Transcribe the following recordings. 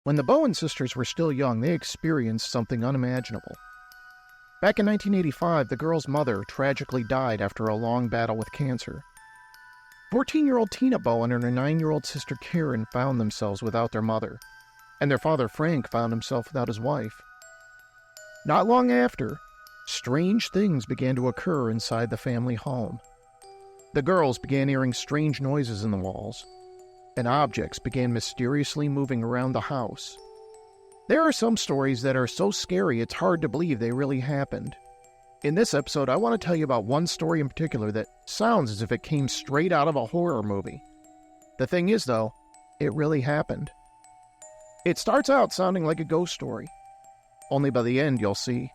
When the Bowen sisters were still young, they experienced something unimaginable. Back in 1985, the girl's mother tragically died after a long battle with cancer. 14-year-old Tina Bowen and her 9-year-old sister Karen found themselves without their mother, and their father Frank found himself without his wife. Not long after, strange things began to occur inside the family home. The girls began hearing strange noises in the walls, and objects began mysteriously moving around the house. There are some stories that are so scary it's hard to believe they really happened. In this episode, I want to tell you about one story in particular that sounds as if it came straight out of a horror movie. The thing is, though, it really happened. It starts out sounding like a ghost story. Only by the end, you'll see,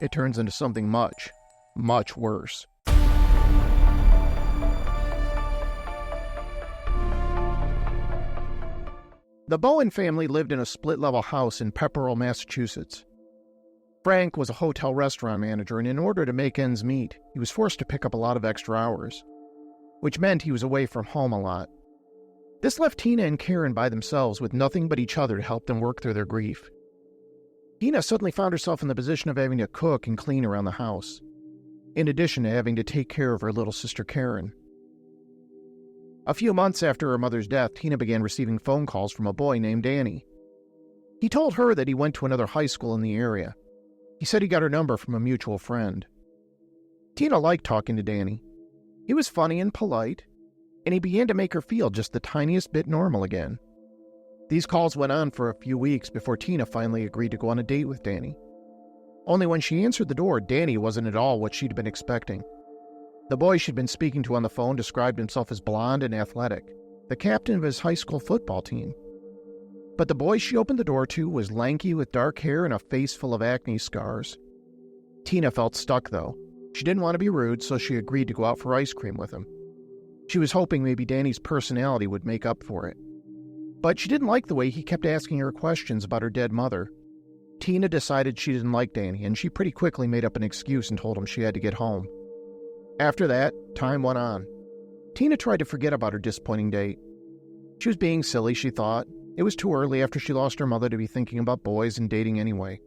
it turns into something much, much worse. The Bowen family lived in a split-level house in Pepperell, Massachusetts. Frank was a hotel restaurant manager, and in order to make ends meet, he was forced to pick up a lot of extra hours, which meant he was away from home a lot. This left Tina and Karen by themselves with nothing but each other to help them work through their grief. Tina suddenly found herself in the position of having to cook and clean around the house, in addition to having to take care of her little sister Karen. A few months after her mother's death, Tina began receiving phone calls from a boy named Danny. He told her that he went to another high school in the area. He said he got her number from a mutual friend. Tina liked talking to Danny. He was funny and polite, and he began to make her feel just the tiniest bit normal again. These calls went on for a few weeks before Tina finally agreed to go on a date with Danny. Only when she answered the door, Danny wasn't at all what she'd been expecting. The boy she'd been speaking to on the phone described himself as blonde and athletic, the captain of his high school football team. But the boy she opened the door to was lanky with dark hair and a face full of acne scars. Tina felt stuck, though. She didn't want to be rude, so she agreed to go out for ice cream with him. She was hoping maybe Danny's personality would make up for it. But she didn't like the way he kept asking her questions about her dead mother. Tina decided she didn't like Danny, and she pretty quickly made up an excuse and told him she had to get home. After that, time went on. Tina tried to forget about her disappointing date. She was being silly, she thought. It was too early after she lost her mother to be thinking about boys and dating anyway.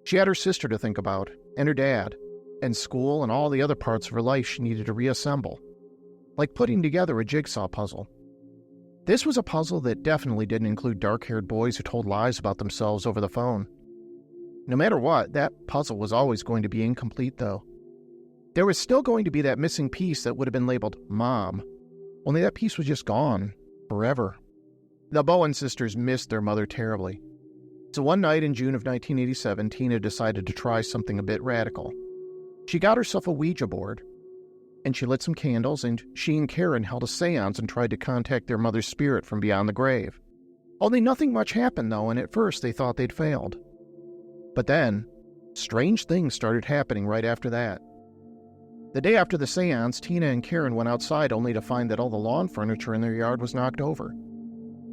She had her sister to think about, and her dad, and school and all the other parts of her life she needed to reassemble, like putting together a jigsaw puzzle. This was a puzzle that definitely didn't include dark-haired boys who told lies about themselves over the phone. No matter what, that puzzle was always going to be incomplete, though. There was still going to be that missing piece that would have been labeled Mom, only that piece was just gone, forever. The Bowen sisters missed their mother terribly. So one night in June of 1987, Tina decided to try something a bit radical. She got herself a Ouija board, and she lit some candles, and she and Karen held a seance and tried to contact their mother's spirit from beyond the grave. Only nothing much happened, though, and at first they thought they'd failed. But then, strange things started happening right after that. The day after the seance, Tina and Karen went outside only to find that all the lawn furniture in their yard was knocked over.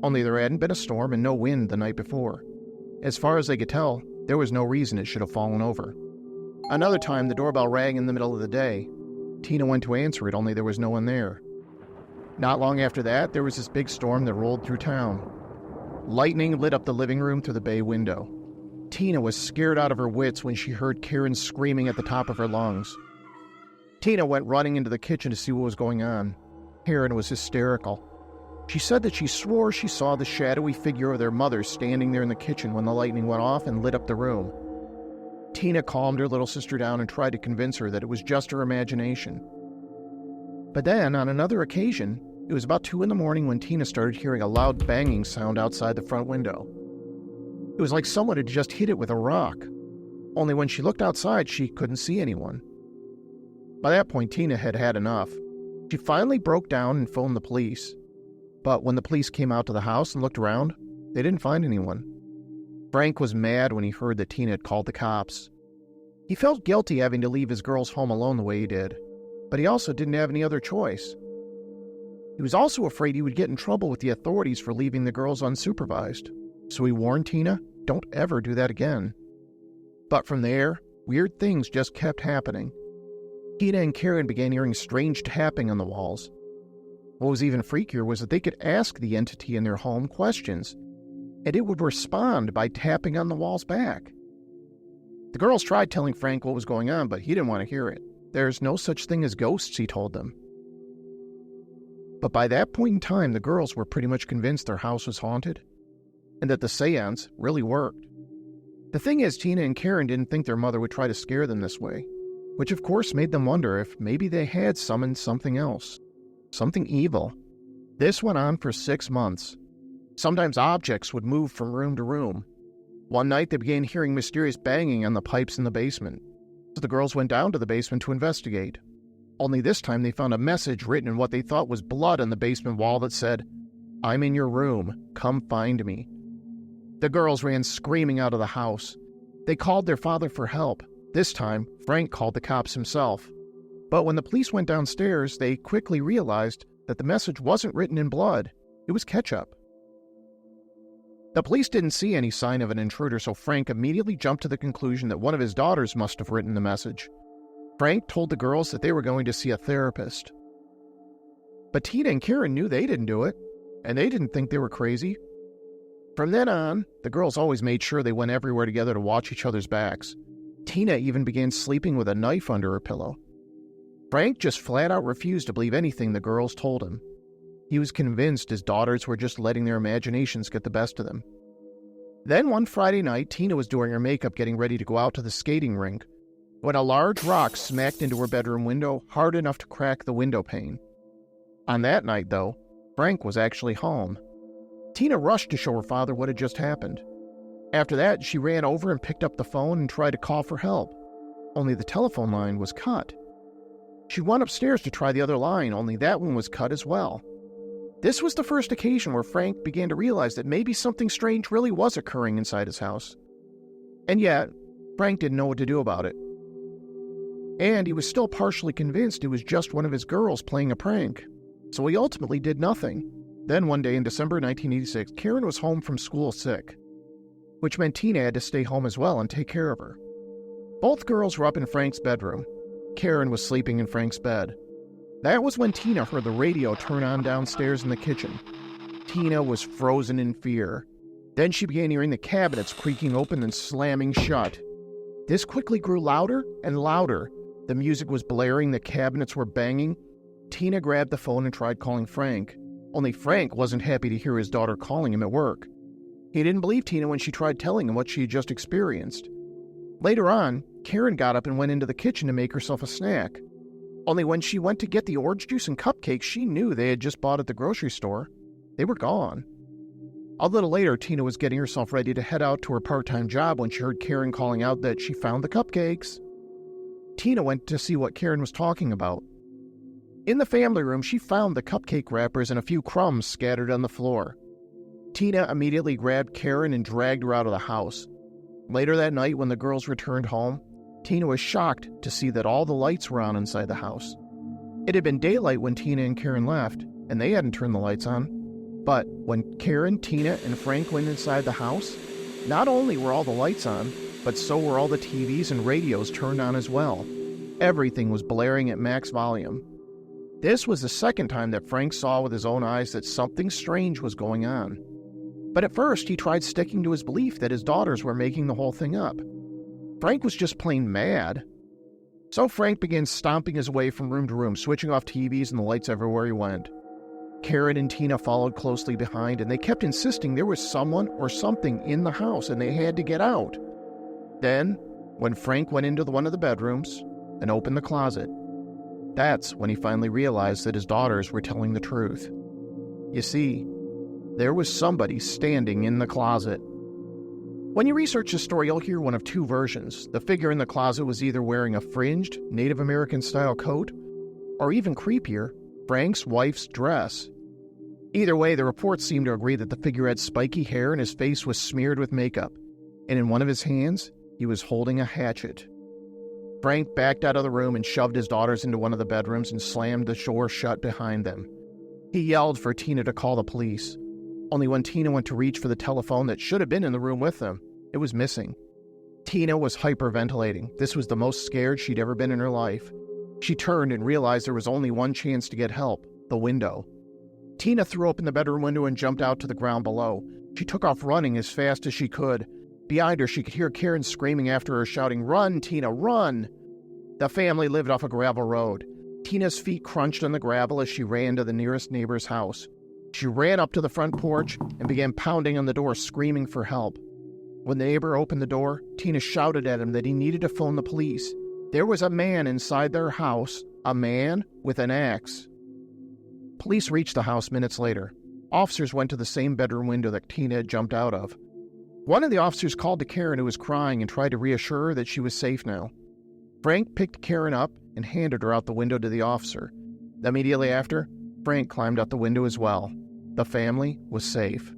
Only there hadn't been a storm and no wind the night before. As far as they could tell, there was no reason it should have fallen over. Another time, the doorbell rang in the middle of the day. Tina went to answer it, only there was no one there. Not long after that, there was this big storm that rolled through town. Lightning lit up the living room through the bay window. Tina was scared out of her wits when she heard Karen screaming at the top of her lungs. Tina went running into the kitchen to see what was going on. Karen was hysterical. She said that she swore she saw the shadowy figure of their mother standing there in the kitchen when the lightning went off and lit up the room. Tina calmed her little sister down and tried to convince her that it was just her imagination. But then, on another occasion, it was about 2 a.m. when Tina started hearing a loud banging sound outside the front window. It was like someone had just hit it with a rock. Only when she looked outside, she couldn't see anyone. By that point, Tina had had enough. She finally broke down and phoned the police. But when the police came out to the house and looked around, they didn't find anyone. Frank was mad when he heard that Tina had called the cops. He felt guilty having to leave his girls home alone the way he did, but he also didn't have any other choice. He was also afraid he would get in trouble with the authorities for leaving the girls unsupervised, so he warned Tina, don't ever do that again. But from there, weird things just kept happening. Tina and Karen began hearing strange tapping on the walls. What was even freakier was that they could ask the entity in their home questions, and it would respond by tapping on the wall's back. The girls tried telling Frank what was going on, but he didn't want to hear it. There's no such thing as ghosts, he told them. But by that point in time, the girls were pretty much convinced their house was haunted, and that the seance really worked. The thing is, Tina and Karen didn't think their mother would try to scare them this way, which of course made them wonder if maybe they had summoned something else, something evil. This went on for 6 months. Sometimes objects would move from room to room. One night they began hearing mysterious banging on the pipes in the basement, so the girls went down to the basement to investigate. Only this time they found a message written in what they thought was blood on the basement wall that said, "I'm in your room, come find me." The girls ran screaming out of the house. They called their father for help. This time, Frank called the cops himself. But when the police went downstairs, they quickly realized that the message wasn't written in blood. It was ketchup. The police didn't see any sign of an intruder, so Frank immediately jumped to the conclusion that one of his daughters must have written the message. Frank told the girls that they were going to see a therapist. But Tina and Karen knew they didn't do it, and they didn't think they were crazy. From then on, the girls always made sure they went everywhere together to watch each other's backs. Tina even began sleeping with a knife under her pillow. Frank just flat out refused to believe anything the girls told him. He was convinced his daughters were just letting their imaginations get the best of them. Then one Friday night, Tina was doing her makeup getting ready to go out to the skating rink when a large rock smacked into her bedroom window hard enough to crack the window pane. On that night, though, Frank was actually home. Tina rushed to show her father what had just happened. After that, she ran over and picked up the phone and tried to call for help, only the telephone line was cut. She went upstairs to try the other line, only that one was cut as well. This was the first occasion where Frank began to realize that maybe something strange really was occurring inside his house. And yet, Frank didn't know what to do about it. And he was still partially convinced it was just one of his girls playing a prank, so he ultimately did nothing. Then one day in December 1986, Karen was home from school sick, which meant Tina had to stay home as well and take care of her. Both girls were up in Frank's bedroom. Karen was sleeping in Frank's bed. That was when Tina heard the radio turn on downstairs in the kitchen. Tina was frozen in fear. Then she began hearing the cabinets creaking open and slamming shut. This quickly grew louder and louder. The music was blaring, the cabinets were banging. Tina grabbed the phone and tried calling Frank. Only Frank wasn't happy to hear his daughter calling him at work. He didn't believe Tina when she tried telling him what she had just experienced. Later on, Karen got up and went into the kitchen to make herself a snack. Only when she went to get the orange juice and cupcakes she knew they had just bought at the grocery store, they were gone. A little later, Tina was getting herself ready to head out to her part-time job when she heard Karen calling out that she found the cupcakes. Tina went to see what Karen was talking about. In the family room, she found the cupcake wrappers and a few crumbs scattered on the floor. Tina immediately grabbed Karen and dragged her out of the house. Later that night, when the girls returned home, Tina was shocked to see that all the lights were on inside the house. It had been daylight when Tina and Karen left, and they hadn't turned the lights on. But when Karen, Tina, and Frank went inside the house, not only were all the lights on, but so were all the TVs and radios turned on as well. Everything was blaring at max volume. This was the second time that Frank saw with his own eyes that something strange was going on. But at first, he tried sticking to his belief that his daughters were making the whole thing up. Frank was just plain mad. So Frank began stomping his way from room to room, switching off TVs and the lights everywhere he went. Karen and Tina followed closely behind, and they kept insisting there was someone or something in the house and they had to get out. Then, when Frank went into one of the bedrooms and opened the closet, that's when he finally realized that his daughters were telling the truth. You see, there was somebody standing in the closet. When you research the story, you'll hear one of two versions. The figure in the closet was either wearing a fringed, Native American-style coat, or even creepier, Frank's wife's dress. Either way, the reports seem to agree that the figure had spiky hair and his face was smeared with makeup, and in one of his hands, he was holding a hatchet. Frank backed out of the room and shoved his daughters into one of the bedrooms and slammed the door shut behind them. He yelled for Tina to call the police. Only when Tina went to reach for the telephone that should have been in the room with them, it was missing. Tina was hyperventilating. This was the most scared she'd ever been in her life. She turned and realized there was only one chance to get help, the window. Tina threw open the bedroom window and jumped out to the ground below. She took off running as fast as she could. Behind her, she could hear Karen screaming after her, shouting, "Run, Tina, run!" The family lived off a gravel road. Tina's feet crunched on the gravel as she ran to the nearest neighbor's house. She ran up to the front porch and began pounding on the door, screaming for help. When the neighbor opened the door, Tina shouted at him that he needed to phone the police. There was a man inside their house, a man with an axe. Police reached the house minutes later. Officers went to the same bedroom window that Tina had jumped out of. One of the officers called to Karen, who was crying, and tried to reassure her that she was safe now. Frank picked Karen up and handed her out the window to the officer. Immediately after, Frank climbed out the window as well. The family was safe.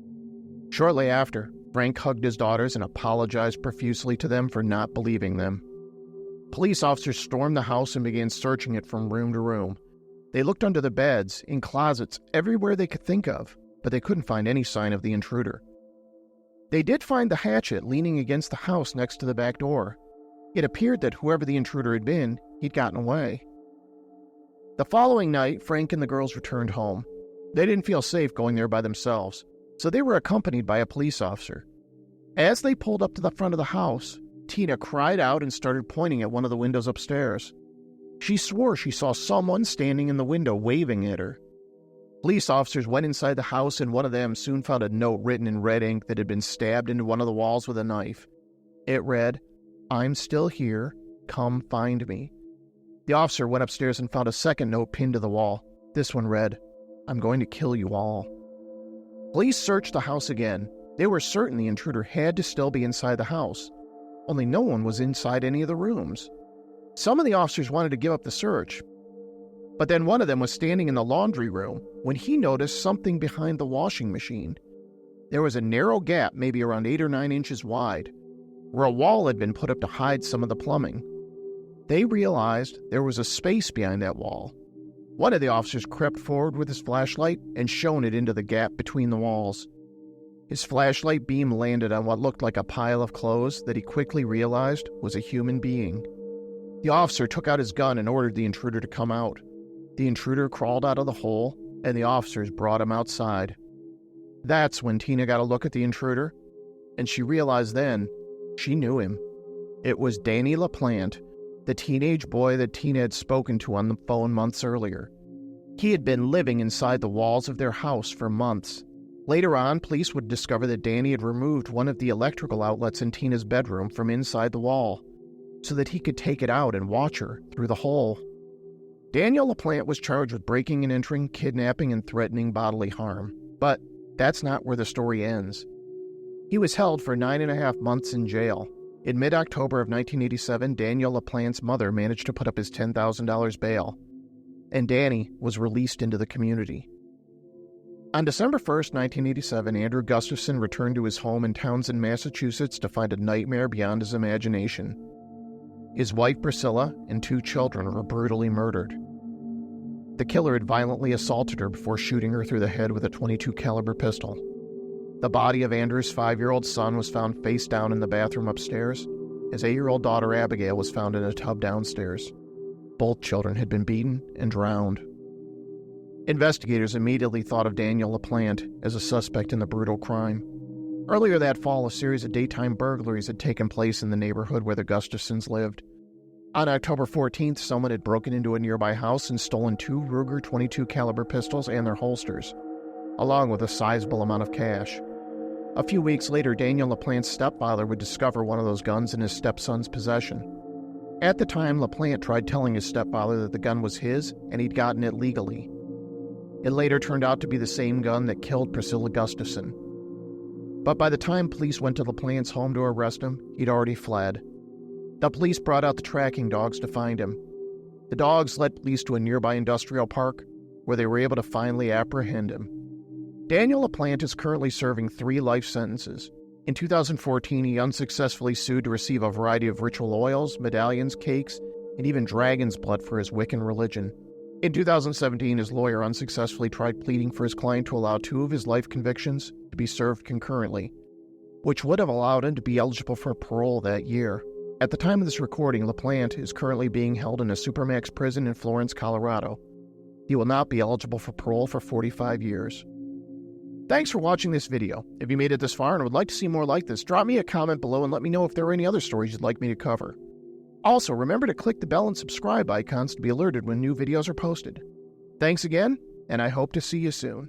Shortly after, Frank hugged his daughters and apologized profusely to them for not believing them. Police officers stormed the house and began searching it from room to room. They looked under the beds, in closets, everywhere they could think of, but they couldn't find any sign of the intruder. They did find the hatchet leaning against the house next to the back door. It appeared that whoever the intruder had been, he'd gotten away. The following night, Frank and the girls returned home. They didn't feel safe going there by themselves, so they were accompanied by a police officer. As they pulled up to the front of the house, Tina cried out and started pointing at one of the windows upstairs. She swore she saw someone standing in the window waving at her. Police officers went inside the house, and one of them soon found a note written in red ink that had been stabbed into one of the walls with a knife. It read, "I'm still here. Come find me." The officer went upstairs and found a second note pinned to the wall. This one read, "I'm going to kill you all." Police searched the house again. They were certain the intruder had to still be inside the house. Only no one was inside any of the rooms. Some of the officers wanted to give up the search, but then one of them was standing in the laundry room when he noticed something behind the washing machine. There was a narrow gap, maybe around 8 or 9 inches wide, where a wall had been put up to hide some of the plumbing. They realized there was a space behind that wall. One of the officers crept forward with his flashlight and shone it into the gap between the walls. His flashlight beam landed on what looked like a pile of clothes that he quickly realized was a human being. The officer took out his gun and ordered the intruder to come out. The intruder crawled out of the hole, and the officers brought him outside. That's when Tina got a look at the intruder, and she realized then she knew him. It was Daniel LaPlante, the teenage boy that Tina had spoken to on the phone months earlier. He had been living inside the walls of their house for months. Later on, police would discover that Danny had removed one of the electrical outlets in Tina's bedroom from inside the wall, so that he could take it out and watch her through the hole. Daniel LaPlante was charged with breaking and entering, kidnapping, and threatening bodily harm. But that's not where the story ends. He was held for 9.5 months in jail. In mid-October of 1987, Daniel LaPlante's mother managed to put up his $10,000 bail, and Danny was released into the community. On December 1st, 1987, Andrew Gustafson returned to his home in Townsend, Massachusetts to find a nightmare beyond his imagination. His wife, Priscilla, and 2 children were brutally murdered. The killer had violently assaulted her before shooting her through the head with a .22 caliber pistol. The body of Andrew's 5-year-old son was found face down in the bathroom upstairs. His 8-year-old daughter, Abigail, was found in a tub downstairs. Both children had been beaten and drowned. Investigators immediately thought of Daniel LaPlante as a suspect in the brutal crime. Earlier that fall, a series of daytime burglaries had taken place in the neighborhood where the Gustafsons lived. On October 14th, someone had broken into a nearby house and stolen 2 Ruger .22 caliber pistols and their holsters, along with a sizable amount of cash. A few weeks later, Daniel LaPlante's stepfather would discover one of those guns in his stepson's possession. At the time, LaPlante tried telling his stepfather that the gun was his and he'd gotten it legally. It later turned out to be the same gun that killed Priscilla Gustafson. But by the time police went to LaPlante's home to arrest him, he'd already fled. The police brought out the tracking dogs to find him. The dogs led police to a nearby industrial park, where they were able to finally apprehend him. Daniel LaPlante is currently serving 3 life sentences. In 2014, he unsuccessfully sued to receive a variety of ritual oils, medallions, cakes, and even dragon's blood for his Wiccan religion. In 2017, his lawyer unsuccessfully tried pleading for his client to allow 2 of his life convictions to be served concurrently, which would have allowed him to be eligible for parole that year. At the time of this recording, LaPlante is currently being held in a supermax prison in Florence, Colorado. He will not be eligible for parole for 45 years. Thanks for watching this video. If you made it this far and would like to see more like this, drop me a comment below and let me know if there are any other stories you'd like me to cover. Also, remember to click the bell and subscribe icons to be alerted when new videos are posted. Thanks again, and I hope to see you soon.